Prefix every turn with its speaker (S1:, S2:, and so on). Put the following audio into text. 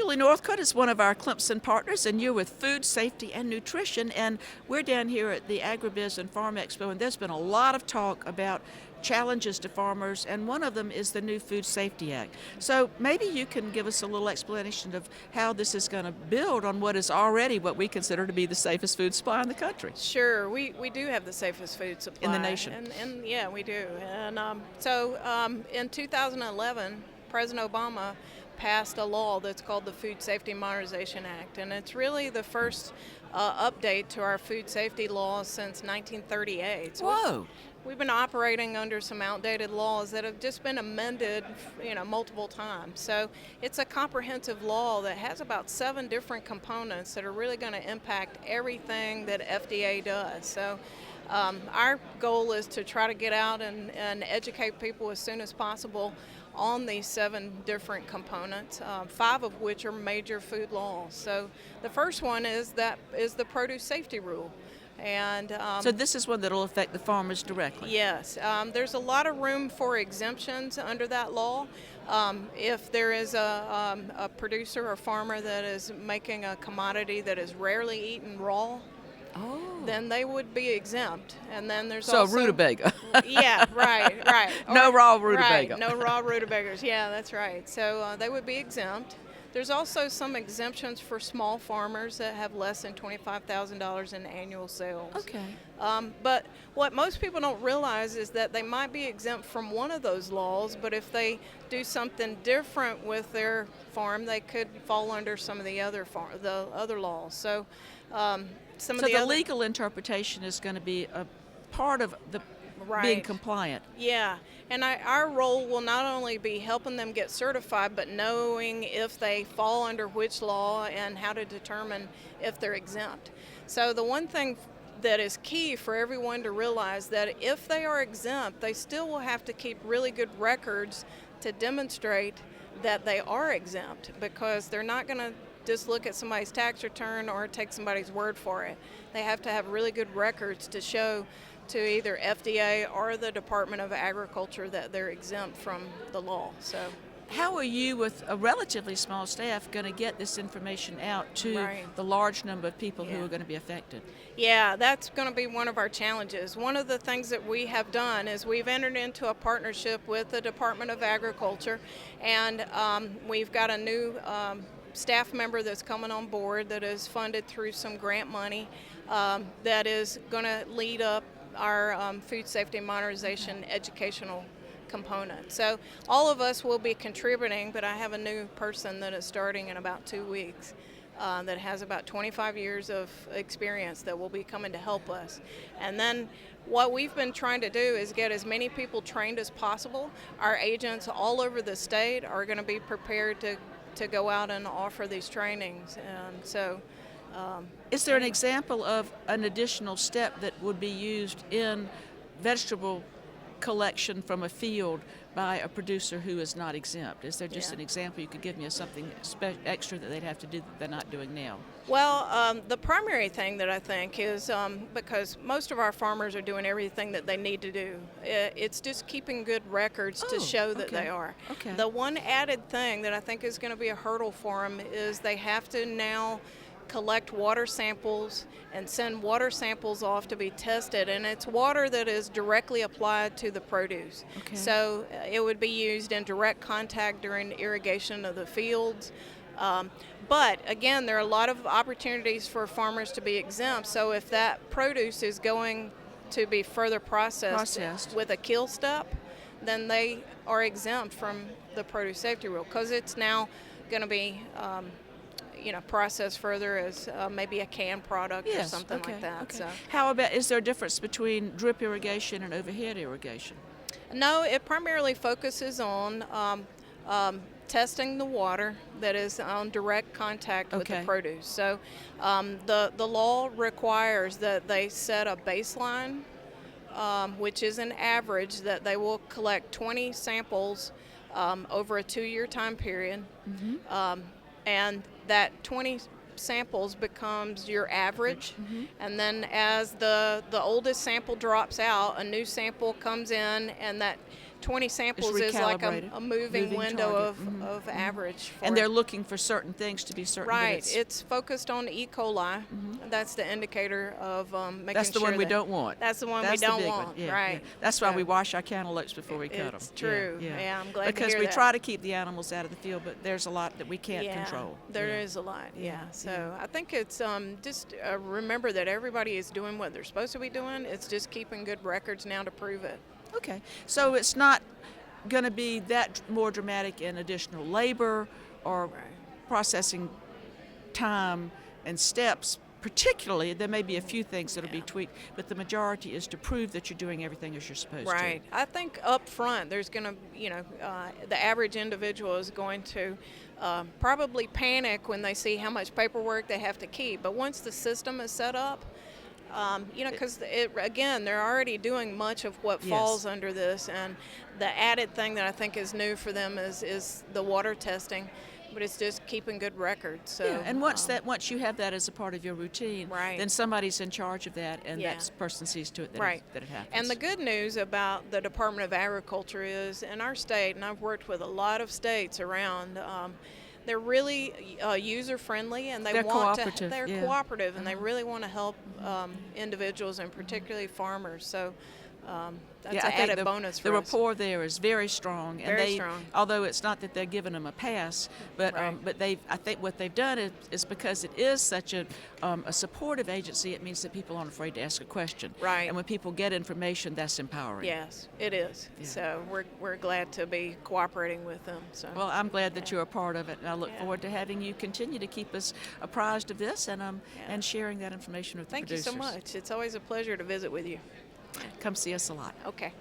S1: Julie Northcutt is one of our Clemson partners, and you're with Food Safety and Nutrition, and we're down here at the Agribiz and Farm Expo, and there's been a lot of talk about challenges to farmers, and one of them is the new Food Safety Act. So maybe you can give us a little explanation of how this is going to build on what is already what we consider to be the safest food supply in the country.
S2: Sure, we do have the safest food supply
S1: in the nation.
S2: And yeah, we do. And in 2011, President Obama passed a law that's called the Food Safety Modernization Act, and it's really the first update to our food safety laws since 1938. So
S1: Whoa!
S2: We've been operating under some outdated laws that have just been amended, multiple times. So it's a comprehensive law that has about 7 different components that are really going to impact everything that FDA does. So our goal is to try to get out and educate people as soon as possible on these 7 different components, 5 of which are major food laws. So the first one is the produce safety rule. And
S1: so this is one that will affect the farmers directly.
S2: Yes, there's a lot of room for exemptions under that law. If there is a producer or farmer that is making a commodity that is rarely eaten raw, then they would be exempt. And then there's also
S1: rutabaga.
S2: Yeah, right.
S1: No raw rutabaga.
S2: Right, no raw rutabagas. Yeah, that's right. So they would be exempt. There's also some exemptions for small farmers that have less than $25,000 in annual sales.
S1: Okay.
S2: But what most people don't realize is that they might be exempt from one of those laws, but if they do something different with their farm, they could fall under some of the other laws. So
S1: the legal interpretation is going to be a part of the being compliant.
S2: Yeah, and our role will not only be helping them get certified, but knowing if they fall under which law and how to determine if they're exempt. So the one thing that is key for everyone to realize that if they are exempt, they still will have to keep really good records to demonstrate that they are exempt, because they're not going to just look at somebody's tax return or take somebody's word for it. They have to have really good records to show to either FDA or the Department of Agriculture that they're exempt from the law. So,
S1: how are you, with a relatively small staff, going to get this information out to the large number of people who are going to be affected?
S2: Yeah, that's going to be one of our challenges. One of the things that we have done is we've entered into a partnership with the Department of Agriculture, and we've got a new staff member that's coming on board that is funded through some grant money that is going to lead up our food safety modernization educational component. So all of us will be contributing, but I have a new person that is starting in about 2 weeks that has about 25 years of experience that will be coming to help us. And then what we've been trying to do is get as many people trained as possible. Our agents all over the state are going to be prepared to go out and offer these trainings.
S1: Is there an example of an additional step that would be used in vegetable collection from a field by a producer who is not exempt? Is there just an example you could give me of something extra that they'd have to do that they're not doing now?
S2: Well, the primary thing that I think is, because most of our farmers are doing everything that they need to do, it's just keeping good records to show that they are.
S1: Okay.
S2: The one added thing that I think is going to be a hurdle for them is they have to now collect water samples and send water samples off to be tested, and it's water that is directly applied to the produce.
S1: Okay.
S2: So it would be used in direct contact during irrigation of the fields. But again, there are a lot of opportunities for farmers to be exempt. So if that produce is going to be further processed with a kill step, then they are exempt from the produce safety rule, because it's now going to be processed further as maybe a canned product or something like that.
S1: Okay.
S2: So,
S1: how about, is there a difference between drip irrigation and overhead irrigation?
S2: No, it primarily focuses on testing the water that is on direct contact with the produce. So the law requires that they set a baseline, which is an average, that they will collect 20 samples over a 2-year time period. Mm-hmm. And that 20 samples becomes your average, and then as the oldest sample drops out, a new sample comes in, and that 20 samples is like a moving window of average.
S1: And they're looking for certain things to be certain.
S2: Right. It's focused on E. coli. That's the indicator of making sure
S1: that's the one we don't want.
S2: That's the one
S1: that's
S2: we don't
S1: the big
S2: want.
S1: One. Yeah,
S2: right.
S1: Yeah. That's why we wash our cantaloupes before we cut them.
S2: It's true. Yeah, I'm glad
S1: because
S2: to hear
S1: we
S2: that.
S1: try to keep the animals out of the field, but there's a lot that we can't control.
S2: There is a lot. Yeah. So I think it's just remember that everybody is doing what they're supposed to be doing. It's just keeping good records now to prove it.
S1: Okay. So it's not going to be that more dramatic in additional labor or processing time and steps. Particularly, there may be a few things that'll be tweaked, but the majority is to prove that you're doing everything as you're supposed to.
S2: Right. I think up front, there's going to, the average individual is going to probably panic when they see how much paperwork they have to keep. But once the system is set up, because again, they're already doing much of what falls under this, and the added thing that I think is new for them is the water testing. But it's just keeping good records. So,
S1: and once you have that as a part of your routine, then somebody's in charge of that, and that person sees to it that, that it happens.
S2: And the good news about the Department of Agriculture is, in our state, and I've worked with a lot of states around, they're really user-friendly, and they're
S1: cooperative.
S2: They're cooperative, and they really want to help individuals, and particularly farmers. So. That's an added bonus for us.
S1: The rapport there is very strong,
S2: very strong.
S1: Although it's not that they're giving them a pass, but I think what they've done is because it is such a supportive agency. It means that people aren't afraid to ask a question.
S2: Right.
S1: And when people get information, that's empowering.
S2: Yes, it is. Yeah. So we're glad to be cooperating with them. So.
S1: Well, I'm glad that you're a part of it, and I look forward to having you continue to keep us apprised of this and sharing that information with the producers.
S2: Thank you so much. It's always a pleasure to visit with you.
S1: Come see us a lot.
S2: Okay.